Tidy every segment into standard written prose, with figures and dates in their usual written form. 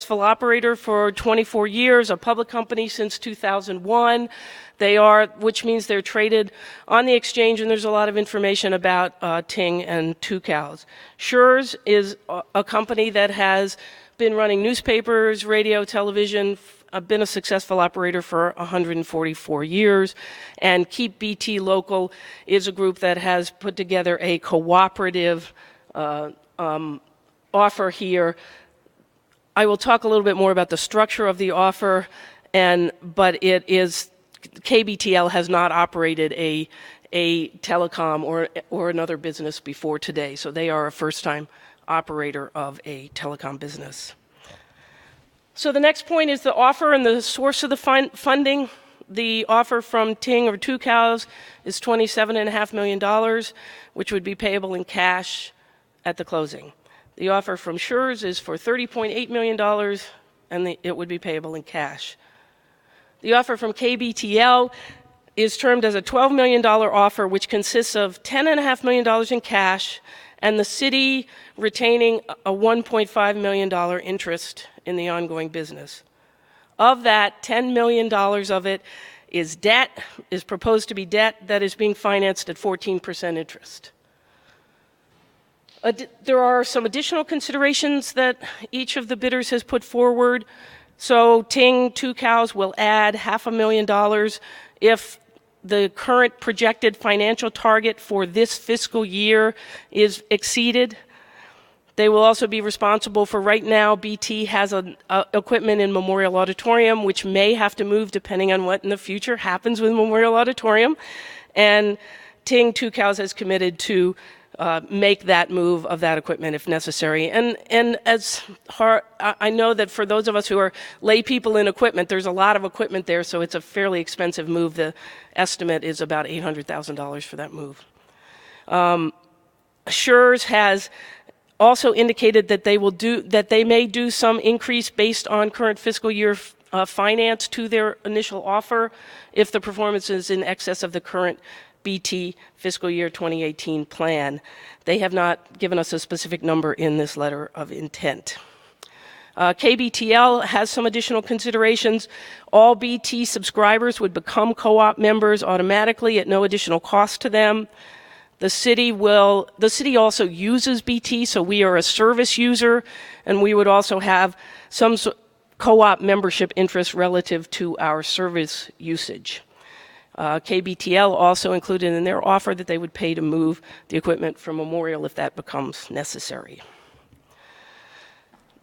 successful operator for 24 years, a public company since 2001. Which means they're traded on the exchange, and there's a lot of information about Ting and Tucows. Schurz is a company that has been running newspapers, radio, television, been a successful operator for 144 years. And Keep BT Local is a group that has put together a cooperative offer here. I will talk a little bit more about the structure of the offer, but it is KBTL has not operated a telecom or another business before today, so they are a first-time operator of a telecom business. So the next point is the offer and the source of the funding. The offer from Ting or Tucows is $27.5 million, which would be payable in cash at the closing. The offer from Schurz is for $30.8 million, and it would be payable in cash. The offer from KBTL is termed as a $12 million offer, which consists of $10.5 million in cash and the city retaining a $1.5 million interest in the ongoing business. Of that, $10 million of it is debt, is proposed to be debt that is being financed at 14% interest. There are some additional considerations that each of the bidders has put forward. So Ting, Tucows will add $500,000 if the current projected financial target for this fiscal year is exceeded. They will also be responsible for, right now, BT has equipment in Memorial Auditorium, which may have to move depending on what in the future happens with Memorial Auditorium. And Ting, Tucows has committed to make that move of that equipment if necessary. And I know that for those of us who are lay people in equipment, there's a lot of equipment there, so it's a fairly expensive move. The estimate is about $800,000 for that move. Schurz has also indicated that they may do some increase based on current fiscal year finance to their initial offer if the performance is in excess of the current BT fiscal year 2018 plan. They have not given us a specific number in this letter of intent. KBTL has some additional considerations. All BT subscribers would become co-op members automatically at no additional cost to them. The city also uses BT, so we are a service user, and we would also have some co-op membership interest relative to our service usage. KBTL also included in their offer that they would pay to move the equipment from Memorial if that becomes necessary.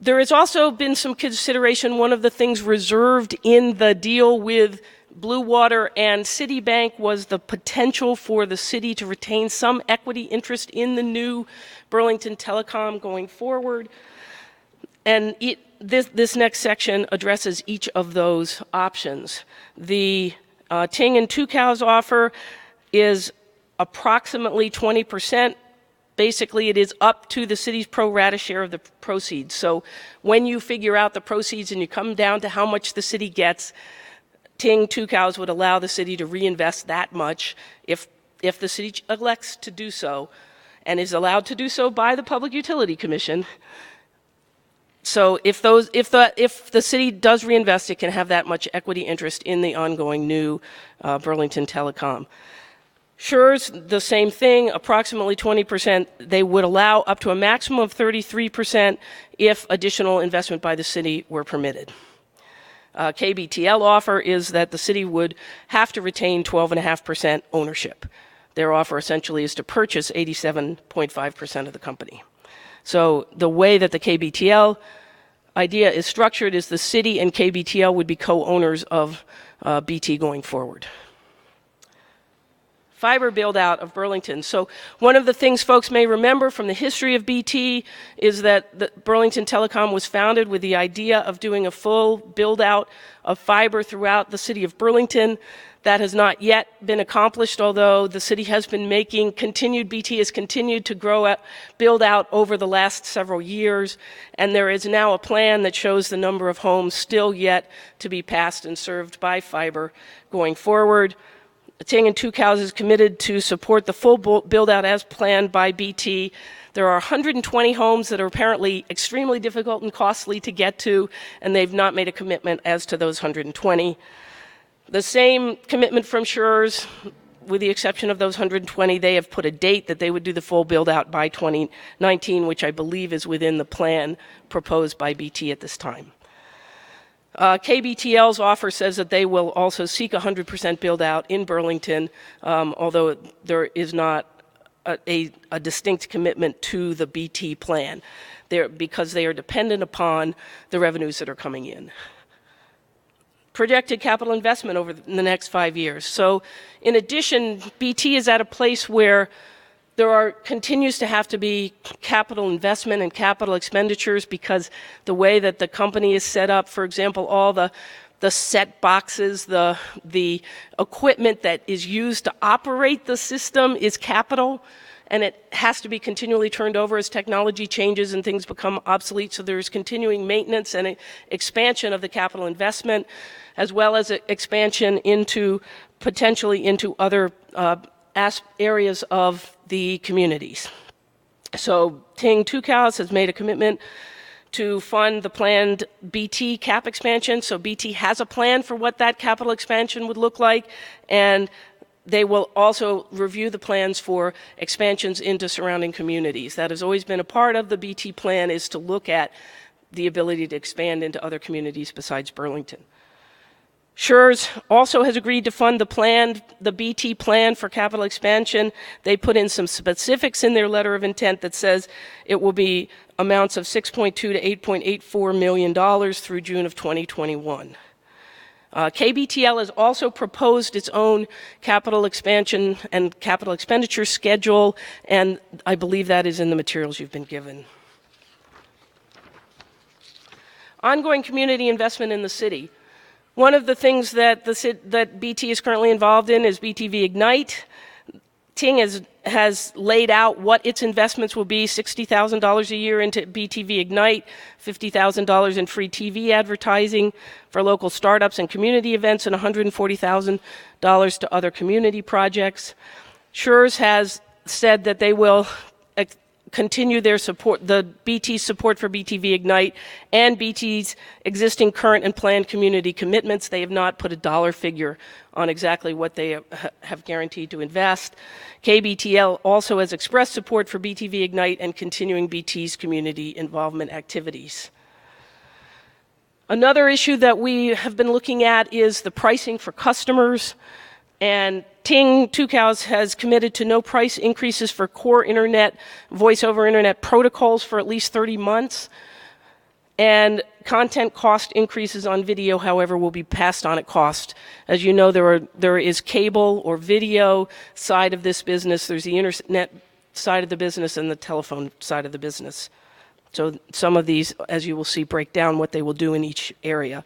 There has also been some consideration. One of the things reserved in the deal with Blue Water and Citibank was the potential for the city to retain some equity interest in the new Burlington Telecom going forward. And this next section addresses each of those options. The Ting and Tucows offer is approximately 20%. Basically, it is up to the city's pro rata share of the proceeds. So when you figure out the proceeds and you come down to how much the city gets, Ting, Tucows would allow the city to reinvest that much if the city elects to do so and is allowed to do so by the Public Utility Commission. So if the city does reinvest, it can have that much equity interest in the ongoing new Burlington Telecom. Schurz, the same thing, approximately 20%. They would allow up to a maximum of 33% if additional investment by the city were permitted. KBTL offer is that the city would have to retain 12.5% ownership. Their offer essentially is to purchase 87.5% of the company. So the way that the KBTL idea is structured is the city and KBTL would be co-owners of BT going forward. Fiber build-out of Burlington. So one of the things folks may remember from the history of BT is that the Burlington Telecom was founded with the idea of doing a full build-out of fiber throughout the city of Burlington. That has not yet been accomplished, although the city has been BT has continued to build out over the last several years, and there is now a plan that shows the number of homes still yet to be passed and served by fiber going forward. Ting and Tucows is committed to support the full build-out as planned by BT. There are 120 homes that are apparently extremely difficult and costly to get to, and they've not made a commitment as to those 120. The same commitment from Schurz, with the exception of those 120, they have put a date that they would do the full build-out by 2019, which I believe is within the plan proposed by BT at this time. KBTL's offer says that they will also seek 100% build-out in Burlington, although there is not a distinct commitment to the BT plan, because they are dependent upon the revenues that are coming in. Projected capital investment over the next 5 years. So in addition, BT is at a place where there continues to have to be capital investment and capital expenditures, because the way that the company is set up, for example, all the set boxes, the equipment that is used to operate the system is capital, and it has to be continually turned over as technology changes and things become obsolete. So there's continuing maintenance and expansion of the capital investment, as well as expansion potentially into other areas of the communities. So Ting Tucows has made a commitment to fund the planned BT cap expansion. So BT has a plan for what that capital expansion would look like, and they will also review the plans for expansions into surrounding communities. That has always been a part of the BT plan, is to look at the ability to expand into other communities besides Burlington. Schurz also has agreed to fund the BT plan for capital expansion. They put in some specifics in their letter of intent that says it will be amounts of $6.2 to $8.84 million through June of 2021. KBTL has also proposed its own capital expansion and capital expenditure schedule, and I believe that is in the materials you've been given. Ongoing community investment in the city. One of the things that BT is currently involved in is BTV Ignite. Ting has laid out what its investments will be: $60,000 a year into BTV Ignite, $50,000 in free TV advertising for local startups and community events, and $140,000 to other community projects. Schurz has said that they will continue their support, the BT's support for BTV Ignite and BT's existing current and planned community commitments. They have not put a dollar figure on exactly what they have guaranteed to invest. KBTL also has expressed support for BTV Ignite and continuing BT's community involvement activities. Another issue that we have been looking at is the pricing for customers. And Ting Tucows has committed to no price increases for core internet, voice over internet protocols for at least 30 months. And content cost increases on video, however, will be passed on at cost. As you know, there is cable or video side of this business. There's the internet side of the business and the telephone side of the business. So some of these, as you will see, break down what they will do in each area.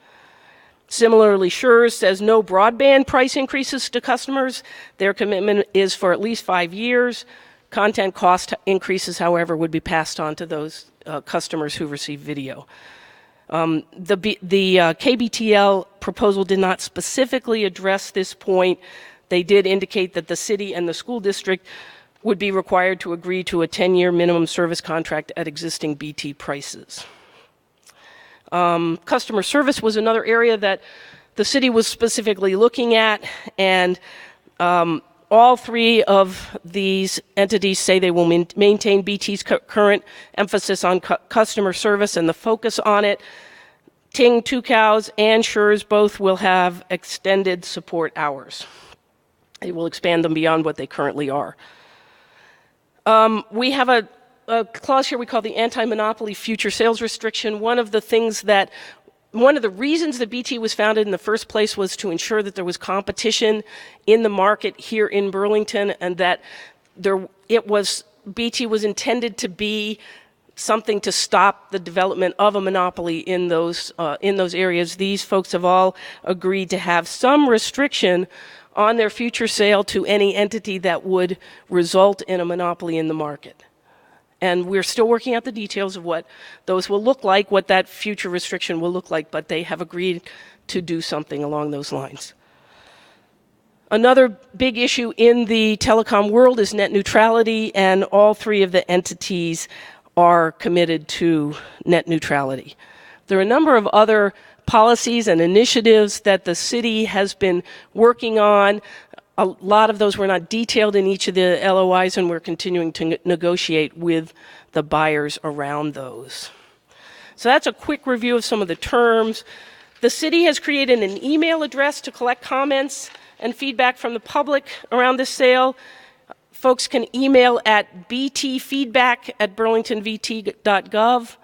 Similarly, Schurz says no broadband price increases to customers. Their commitment is for at least 5 years. Content cost increases, however, would be passed on to those customers who receive video. The KBTL proposal did not specifically address this point. They did indicate that the city and the school district would be required to agree to a 10-year minimum service contract at existing BT prices. Customer service was another area that the city was specifically looking at, and all three of these entities say they will maintain BT's current emphasis on customer service and the focus on it. Ting Tucows and Schurz both will have extended support hours. They will expand them beyond what they currently are. We have a clause here we call the anti-monopoly future sales restriction. One of the reasons that BT was founded in the first place was to ensure that there was competition in the market here in Burlington, and that BT was intended to be something to stop the development of a monopoly in those areas. These folks have all agreed to have some restriction on their future sale to any entity that would result in a monopoly in the market. And we're still working out the details of what those will look like, what that future restriction will look like, but they have agreed to do something along those lines. Another big issue in the telecom world is net neutrality, and all three of the entities are committed to net neutrality. There are a number of other policies and initiatives that the city has been working on. A lot of those were not detailed in each of the LOIs, and we're continuing to negotiate with the buyers around those. So that's a quick review of some of the terms. The city has created an email address to collect comments and feedback from the public around this sale. Folks can email at btfeedback@burlingtonvt.gov,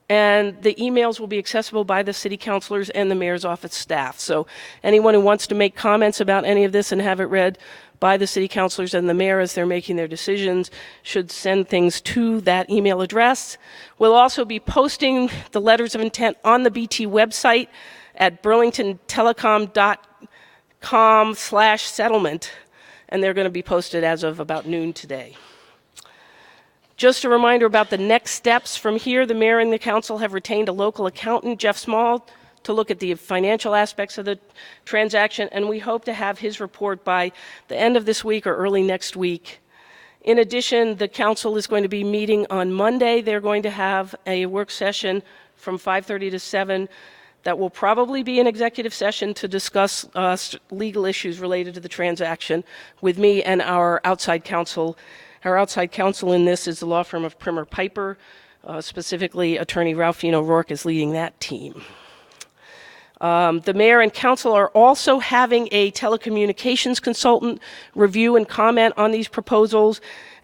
and the emails will be accessible by the city councilors and the mayor's office staff. So anyone who wants to make comments about any of this and have it read by the city councilors and the mayor as they're making their decisions should send things to that email address. We'll also be posting the letters of intent on the BT website at burlingtontelecom.com/settlement, and they're going to be posted as of about noon today. Just a reminder about the next steps from here. The mayor and the council have retained a local accountant, Jeff Small, to look at the financial aspects of the transaction, and we hope to have his report by the end of this week or early next week. In addition, the council is going to be meeting on Monday. They're going to have a work session from 5:30 to 7 that will probably be an executive session to discuss legal issues related to the transaction with me and our outside counsel. Our outside counsel in this is the law firm of Primer Piper. Specifically, attorney Ralphine O'Rourke is leading that team. The mayor and council are also having a telecommunications consultant review and comment on these proposals,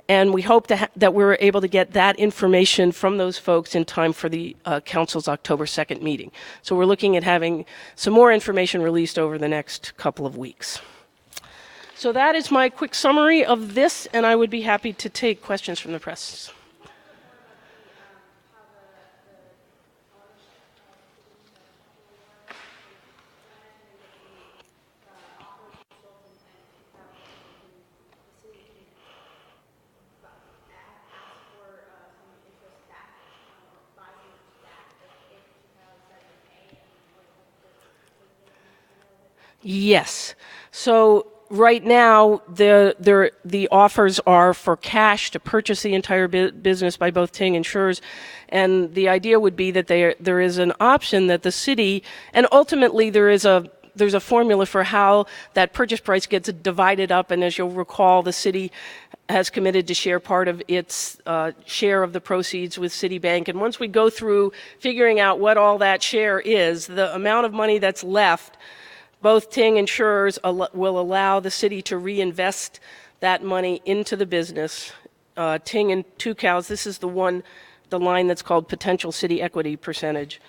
and we hope that we're able to get that information from those folks in time for the council's October 2nd meeting. So we're looking at having some more information released over the next couple of weeks. So that is my quick summary of this, and I would be happy to take questions from the press. Yes. So right now, the offers are for cash to purchase the entire business by both Ting and Schurz, and the idea would be that there is an option that the city, and ultimately there's a formula for how that purchase price gets divided up, and as you'll recall, the city has committed to share part of its share of the proceeds with Citibank, and once we go through figuring out what all that share is, the amount of money that's left, both Ting and Schurz will allow the city to reinvest that money into the business. Ting and Two Cows, this is the line that's called potential city equity percentage.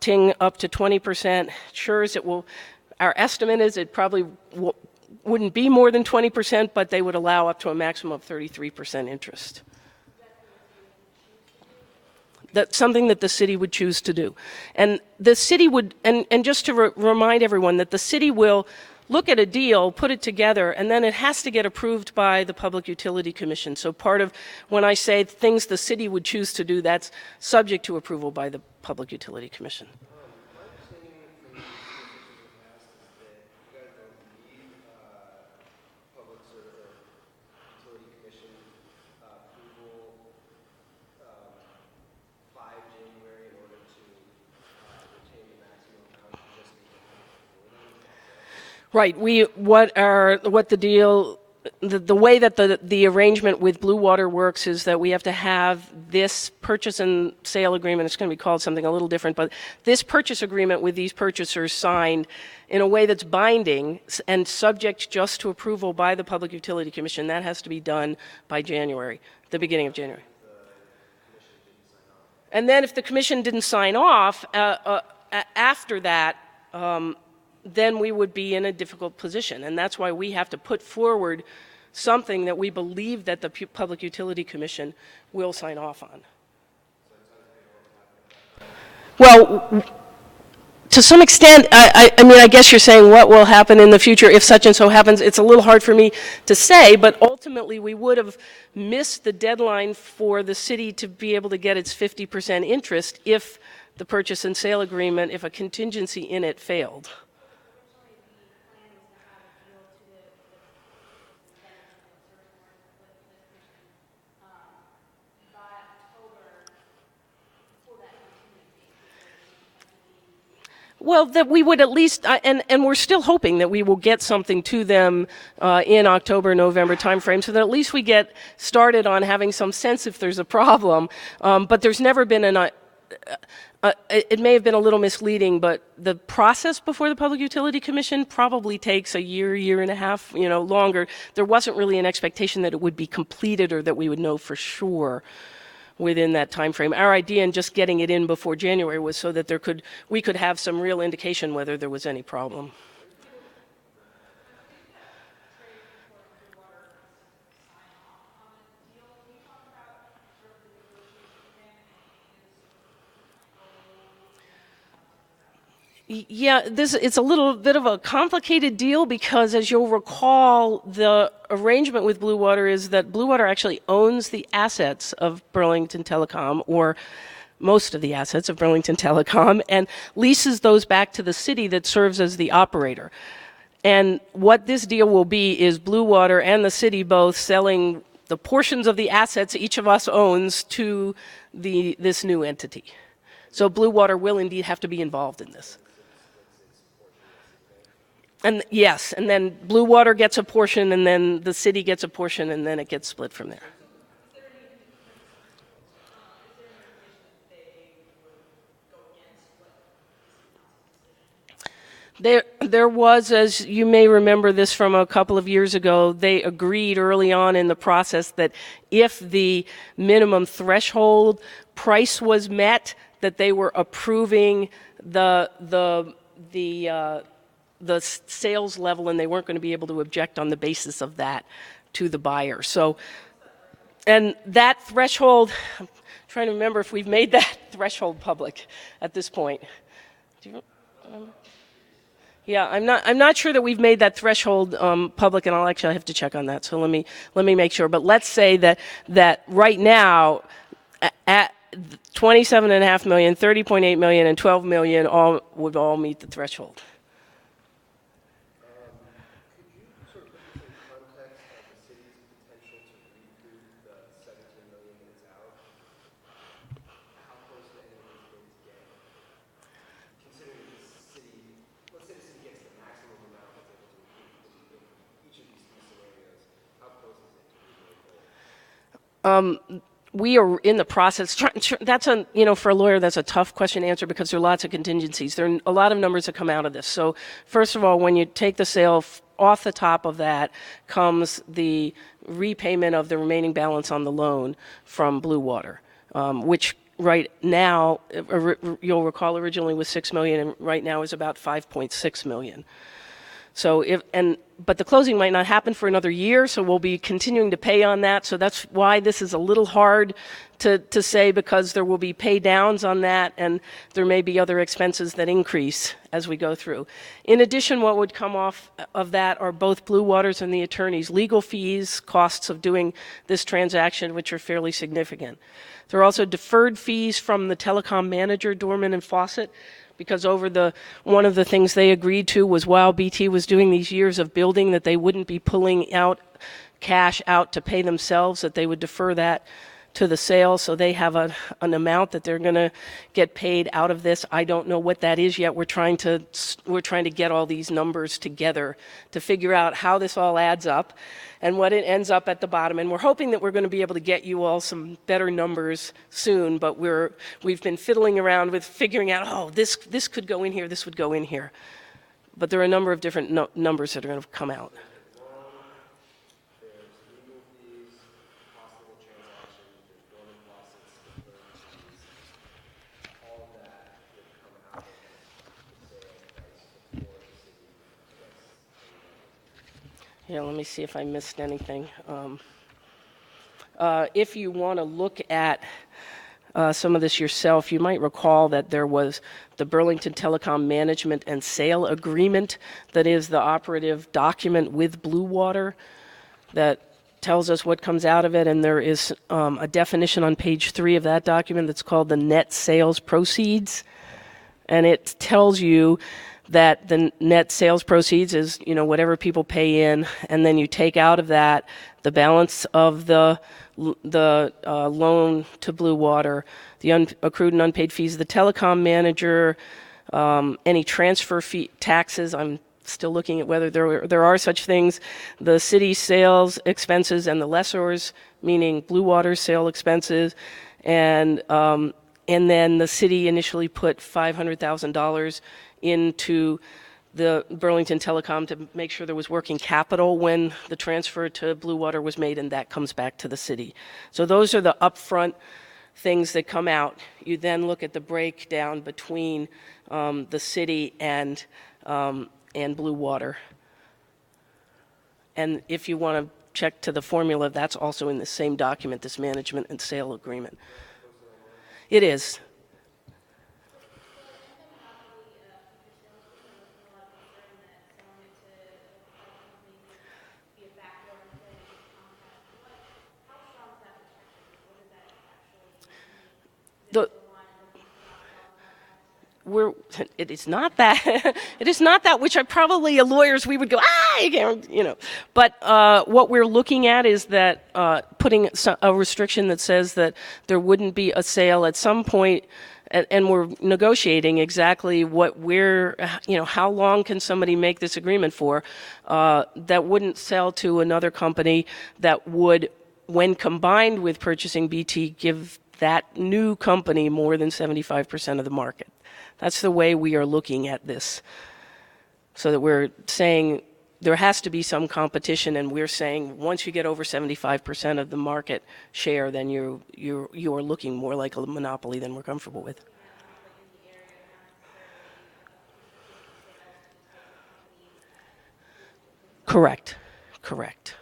Ting up to 20%. Schurz, our estimate is it probably wouldn't be more than 20%, but they would allow up to a maximum of 33% interest. That's something that the city would choose to do. And the city would, and just to remind everyone that the city will look at a deal, put it together, and then it has to get approved by the Public Utility Commission. So part of, when I say things the city would choose to do, that's subject to approval by the Public Utility Commission. Right. The way that the arrangement with Blue Water works is that we have to have this purchase and sale agreement. It's going to be called something a little different, but this purchase agreement with these purchasers signed in a way that's binding and subject just to approval by the Public Utility Commission. That has to be done by January, the beginning of January. And then if the commission didn't sign off after that, then we would be in a difficult position. And that's why we have to put forward something that we believe that the Public Utility Commission will sign off on. Well, to some extent, I mean, I guess you're saying what will happen in the future if such and so happens. It's a little hard for me to say, but ultimately we would have missed the deadline for the city to be able to get its 50% interest if the purchase and sale agreement, if a contingency in it failed. Well, that we would at least, and we're still hoping that we will get something to them in October, November timeframe, so that at least we get started on having some sense if there's a problem. But there's never been it may have been a little misleading, but the process before the Public Utility Commission probably takes a year, year and a half, longer. There wasn't really an expectation that it would be completed or that we would know for sure within that time frame. Our idea in just getting it in before January was so that we could have some real indication whether there was any problem. Yeah, it's a little bit of a complicated deal because, as you'll recall, the arrangement with Blue Water is that Blue Water actually owns the assets of Burlington Telecom, or most of the assets of Burlington Telecom, and leases those back to the city that serves as the operator. And what this deal will be is Blue Water and the city both selling the portions of the assets each of us owns to this new entity. So Blue Water will indeed have to be involved in this. And yes, and then Blue Water gets a portion, and then the city gets a portion, and then it gets split from there. There was, as you may remember this from a couple of years ago, they agreed early on in the process that if the minimum threshold price was met, that they were approving the sales level, and they weren't going to be able to object on the basis of that to the buyer. So, and that threshold, I'm trying to remember if we've made that threshold public at this point. Do you remember? Yeah, I'm not sure that we've made that threshold public, and I'll actually have to check on that. So let me make sure. But let's say that right now, at 27.5 million, 30.8 million, and 12 million would all meet the threshold. We are in the process. That's for a lawyer, that's a tough question to answer because there are lots of contingencies. There are a lot of numbers that come out of this. So first of all, when you take the sale, off the top of that comes the repayment of the remaining balance on the loan from Blue Water, which right now, you'll recall originally was $6 million, and right now is about $5.6 million. So but the closing might not happen for another year, so we'll be continuing to pay on that. So that's why this is a little hard to say, because there will be pay downs on that, and there may be other expenses that increase as we go through. In addition, what would come off of that are both Blue Water's and the attorney's legal fees, costs of doing this transaction, which are fairly significant. There are also deferred fees from the telecom manager, Dorman and Fawcett, because one of the things they agreed to was while BT was doing these years of building, that they wouldn't be pulling cash out to pay themselves, that they would defer that to the sale. So they have an amount that they're going to get paid out of this. I don't know what that is yet. We're trying to get all these numbers together to figure out how this all adds up and what it ends up at the bottom. And we're hoping that we're going to be able to get you all some better numbers soon, but we've been fiddling around with figuring out, this could go in here, this would go in here. But there are a number of different numbers that are going to come out. Yeah, let me see if I missed anything. If you want to look at some of this yourself, you might recall that there was the Burlington Telecom Management and Sale Agreement that is the operative document with Blue Water that tells us what comes out of it, and there is a definition on page 3 of that document that's called the net sales proceeds, and it tells you that the net sales proceeds is, whatever people pay in, and then you take out of that the balance of the loan to Blue Water, the accrued and unpaid fees of the telecom manager, Any transfer fee taxes, I'm still looking at whether there are such things. The city sales expenses and the lessors, meaning Blue Water sale expenses, and then the city initially put $500,000 into the Burlington Telecom to make sure there was working capital when the transfer to Blue Water was made, and that comes back to the city. So those are the upfront things that come out. You then look at the breakdown between the city and Blue Water. And if you want to check to the formula, that's also in the same document, this management and sale agreement. It is. It is not that. It is not that, which probably lawyers, we would go, you can't, But what we're looking at is that putting a restriction that says that there wouldn't be a sale at some point, and we're negotiating exactly how long can somebody make this agreement for, that wouldn't sell to another company that would, when combined with purchasing BT, give that new company more than 75% of the market. That's the way we are looking at this. So that we're saying there has to be some competition, and we're saying once you get over 75% of the market share, then you are looking more like a monopoly than we're comfortable with. Correct. Correct.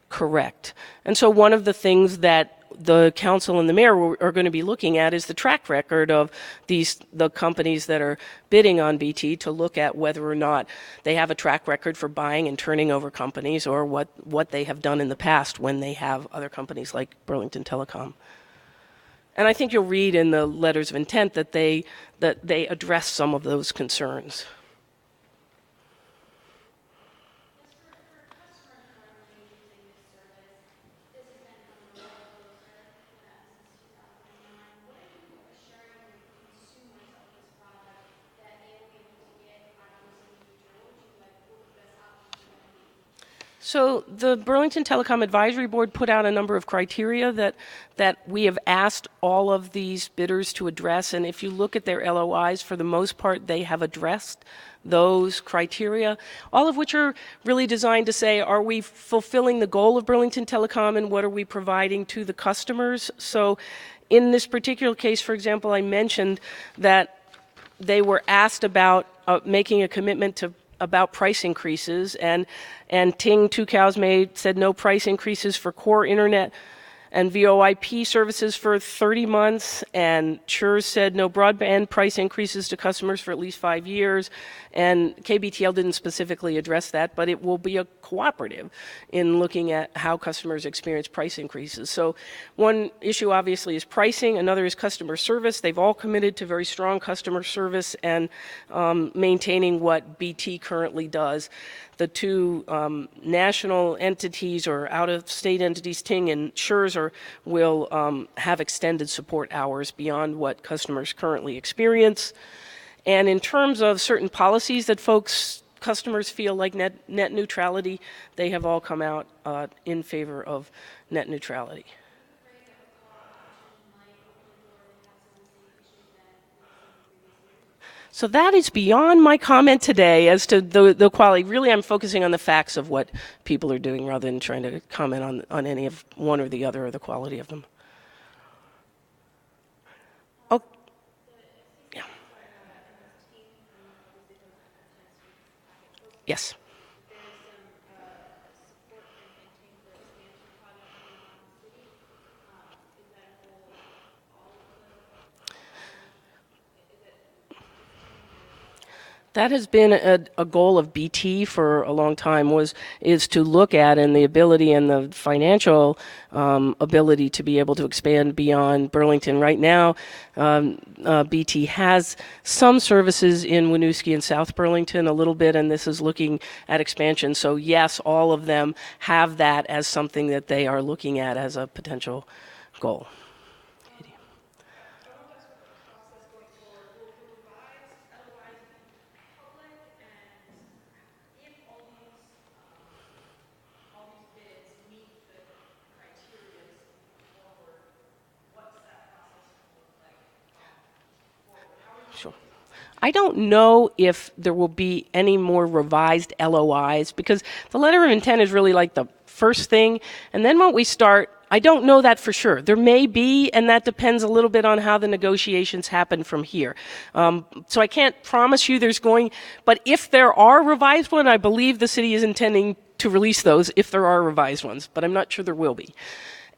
Correct. And so one of the things that the council and the mayor are going to be looking at is the track record of the companies that are bidding on BT, to look at whether or not they have a track record for buying and turning over companies, or what they have done in the past when they have other companies like Burlington Telecom. And I think you'll read in the letters of intent that they address some of those concerns. So the Burlington Telecom Advisory Board put out a number of criteria that we have asked all of these bidders to address. And if you look at their LOIs, for the most part, they have addressed those criteria, all of which are really designed to say, are we fulfilling the goal of Burlington Telecom, and what are we providing to the customers? So in this particular case, for example, I mentioned that they were asked about making a commitment about price increases, and Ting Two Cows said no price increases for core internet and VoIP services for 30 months, and Churs said no broadband price increases to customers for at least 5 years, and KBTL didn't specifically address that, but it will be a cooperative in looking at how customers experience price increases. So one issue obviously is pricing, another is customer service. They've all committed to very strong customer service and maintaining what BT currently does. The two national entities, or out-of-state entities, Ting and Churs, will have extended support hours beyond what customers currently experience. And in terms of certain policies that customers feel like net neutrality, they have all come out in favor of net neutrality. So that is beyond my comment today as to the quality. Really, I'm focusing on the facts of what people are doing rather than trying to comment on any of one or the other or the quality of them. Oh, yeah. Yes. That has been a goal of BT for a long time, is to look at, and the ability and the financial ability to be able to expand beyond Burlington. Right now, BT has some services in Winooski and South Burlington a little bit, and this is looking at expansion. So yes, all of them have that as something that they are looking at as a potential goal. Sure. I don't know if there will be any more revised LOIs because the letter of intent is really like the first thing. And then when we start, I don't know that for sure. There may be, and that depends a little bit on how the negotiations happen from here. So I can't promise you there's going, but if there are revised ones, I believe the city is intending to release those if there are revised ones, but I'm not sure there will be.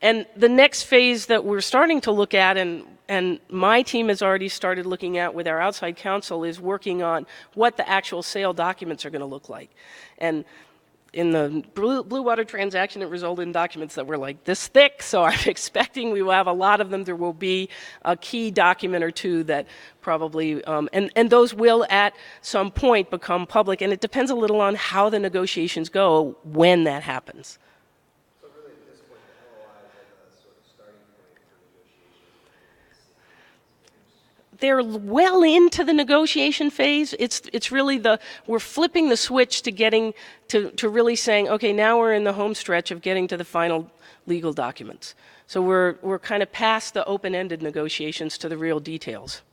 And the next phase that we're starting to look at, and my team has already started looking at with our outside counsel, is working on what the actual sale documents are going to look like. And in the Blue Water transaction, it resulted in documents that were like this thick, so I'm expecting we will have a lot of them. There will be a key document or two that probably, and those will at some point become public, and it depends a little on how the negotiations go when that happens. They're well into the negotiation phase. It's really we're flipping the switch to getting to really saying, okay, now we're in the home stretch of getting to the final legal documents. So we're kind of past the open-ended negotiations to the real details.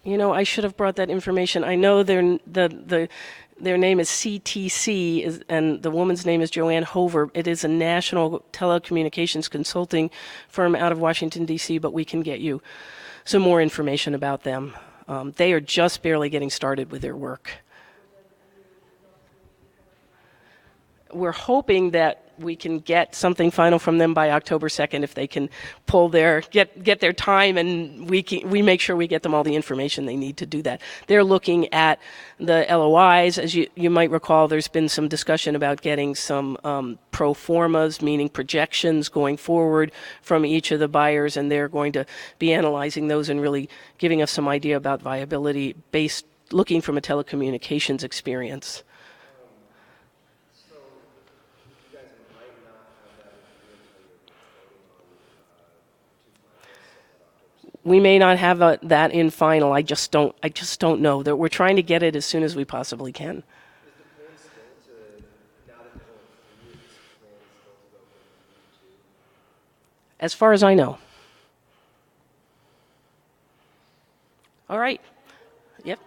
You know, I should have brought that information. I know their name is CTC, and the woman's name is Joanne Hover. It is a national telecommunications consulting firm out of Washington, D.C., but we can get you some more information about them. They are just barely getting started with their work. We're hoping that we can get something final from them by October 2nd if they can pull get their time, and we make sure we get them all the information they need to do that. They're looking at the LOIs. As you might recall, there's been some discussion about getting some pro formas, meaning projections going forward from each of the buyers, and they're going to be analyzing those and really giving us some idea about viability based looking from a telecommunications experience. We may not have that in final. I just don't know. That we're trying to get it as soon as we possibly can. As far as I know. All right. Yep.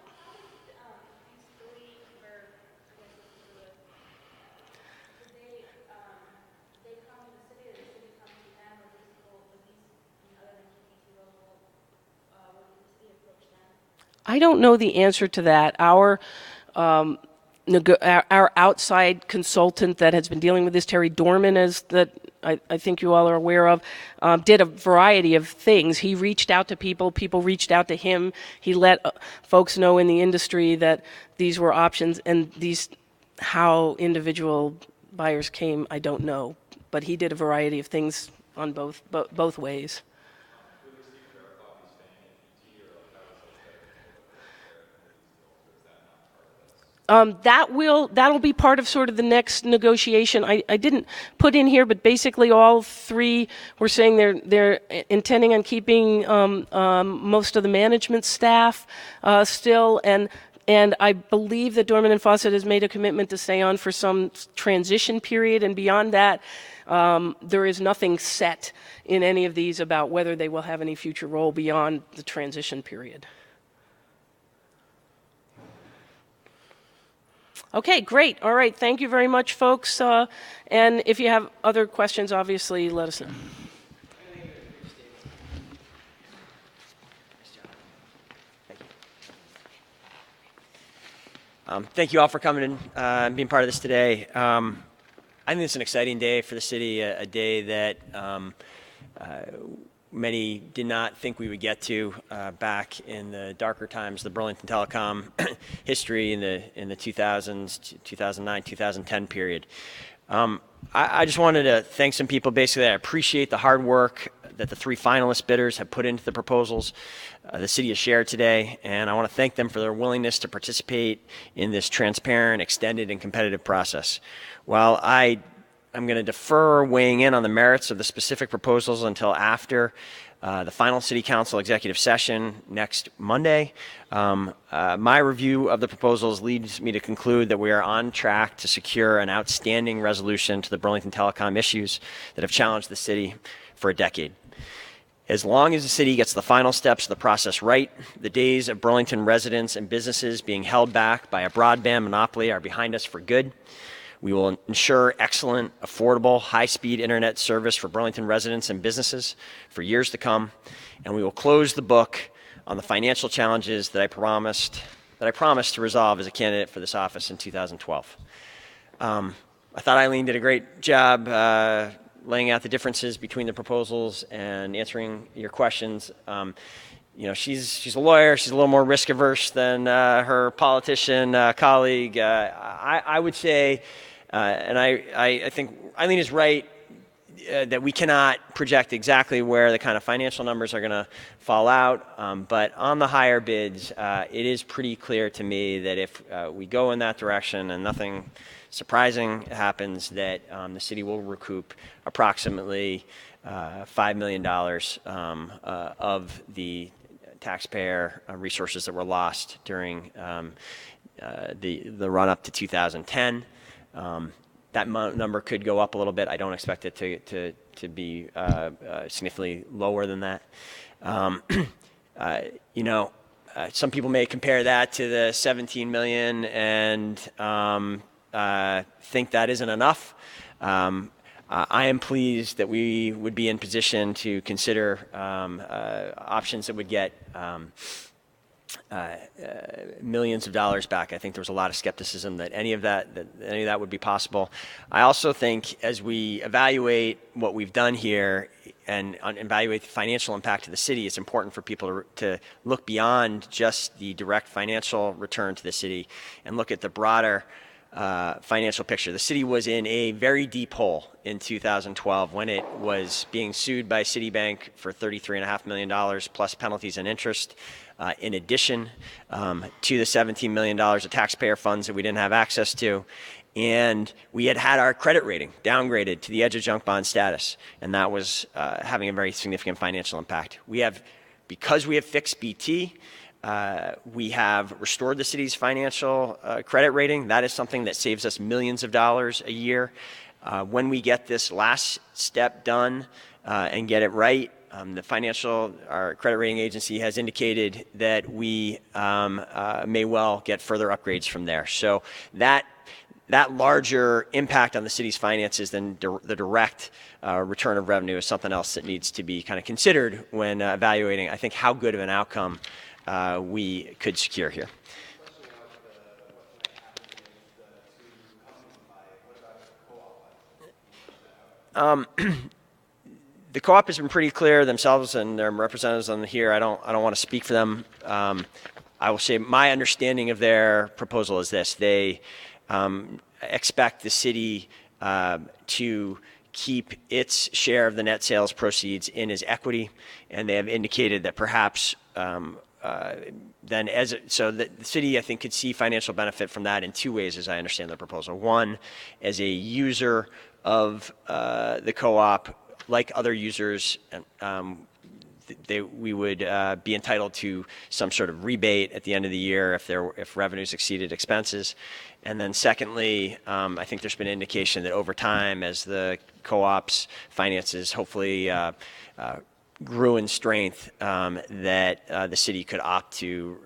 I don't know the answer to that. Our outside consultant that has been dealing with this, Terry Dorman, I think you all are aware of, did a variety of things. He reached out to people reached out to him. He let folks know in the industry that these were options, and how individual buyers came, I don't know. But he did a variety of things on both ways. That'll be part of sort of the next negotiation. I didn't put in here, but basically all three were saying they're intending on keeping most of the management staff still, and I believe that Dorman and Fawcett has made a commitment to stay on for some transition period, and beyond that, there is nothing set in any of these about whether they will have any future role beyond the transition period. Okay, great. All right. Thank you very much, folks. And if you have other questions, obviously, let us know. Thank you all for coming in and being part of this today. I think it's an exciting day for the city, a day that many did not think we would get to back in the darker times, the Burlington Telecom history in the 2000s, 2009, 2010 period. I just wanted to thank some people. Basically, I appreciate the hard work that the three finalist bidders have put into the proposals the city has shared today, and I want to thank them for their willingness to participate in this transparent, extended, and competitive process. While I I'm going to defer weighing in on the merits of the specific proposals until after the final City Council executive session next Monday. My review of the proposals leads me to conclude that we are on track to secure an outstanding resolution to the Burlington Telecom issues that have challenged the city for a decade. As long as the city gets the final steps of the process right, the days of Burlington residents and businesses being held back by a broadband monopoly are behind us for good. We will ensure excellent, affordable, high-speed internet service for Burlington residents and businesses for years to come, and we will close the book on the financial challenges that I promised to resolve as a candidate for this office in 2012. I thought Eileen did a great job laying out the differences between the proposals and answering your questions. She's a lawyer. She's a little more risk averse than her politician colleague. I would say, and I think Eileen is right, that we cannot project exactly where the kind of financial numbers are going to fall out. But on the higher bids, it is pretty clear to me that if we go in that direction and nothing surprising happens, that the city will recoup approximately $5 million of the taxpayer resources that were lost during the run-up to 2010. That number could go up a little bit. I don't expect it to be significantly lower than that. Some people may compare that to the 17 million and think that isn't enough. I am pleased that we would be in position to consider options that would get millions of dollars back. I think there was a lot of skepticism that any of that would be possible. I also think as we evaluate what we've done here and evaluate the financial impact to the city, it's important for people to look beyond just the direct financial return to the city and look at the broader financial picture. The city was in a very deep hole in 2012 when it was being sued by Citibank for $33.5 million plus penalties and interest. In addition to the $17 million of taxpayer funds that we didn't have access to. And we had our credit rating downgraded to the edge of junk bond status. And that was having a very significant financial impact. Because we have fixed BT, we have restored the city's financial credit rating. That is something that saves us millions of dollars a year. When we get this last step done and get it right, our credit rating agency has indicated that we may well get further upgrades from there. So that larger impact on the city's finances than the direct return of revenue is something else that needs to be kind of considered when evaluating, I think, how good of an outcome we could secure here. The co-op has been pretty clear themselves and their representatives on here. I don't want to speak for them. I will say my understanding of their proposal is this: they expect the city to keep its share of the net sales proceeds in as equity, and they have indicated that perhaps the city, I think, could see financial benefit from that in two ways, as I understand the proposal. One, as a user of the co-op, like other users, we would be entitled to some sort of rebate at the end of the year if revenues exceeded expenses. And then secondly, I think there's been indication that over time, as the co-op's finances hopefully grew in strength, that the city could opt to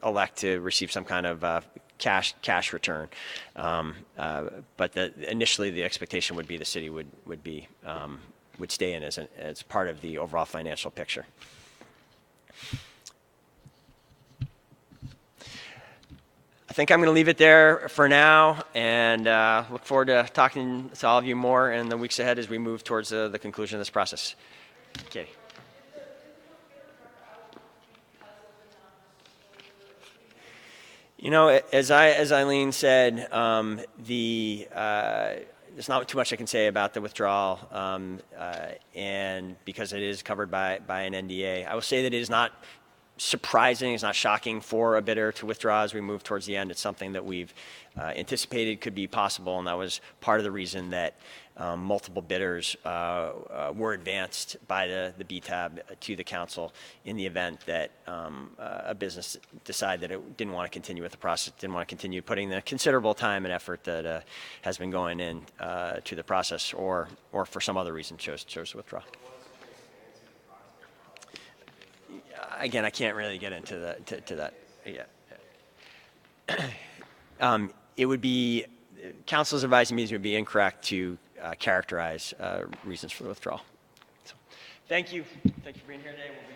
elect to receive some kind of cash return. But initially the expectation would be the city would stay in as part of the overall financial picture. I think I'm going to leave it there for now, and look forward to talking to all of you more in the weeks ahead as we move towards the conclusion of this process. Katie. As Eileen said, there's not too much I can say about the withdrawal, and because it is covered by an NDA. I will say that it is not surprising, it's not shocking for a bidder to withdraw as we move towards the end. It's something that we've anticipated could be possible, and that was part of the reason that multiple bidders were advanced by the BTAB to the council in the event that a business decided that it didn't want to continue with the process, didn't want to continue putting the considerable time and effort that has been going in to the process, or for some other reason chose to withdraw. Again, I can't really get into that yet. It would be, council's advising me it would be incorrect to characterize reasons for the withdrawal. So, thank you. Thank you for being here today. We'll be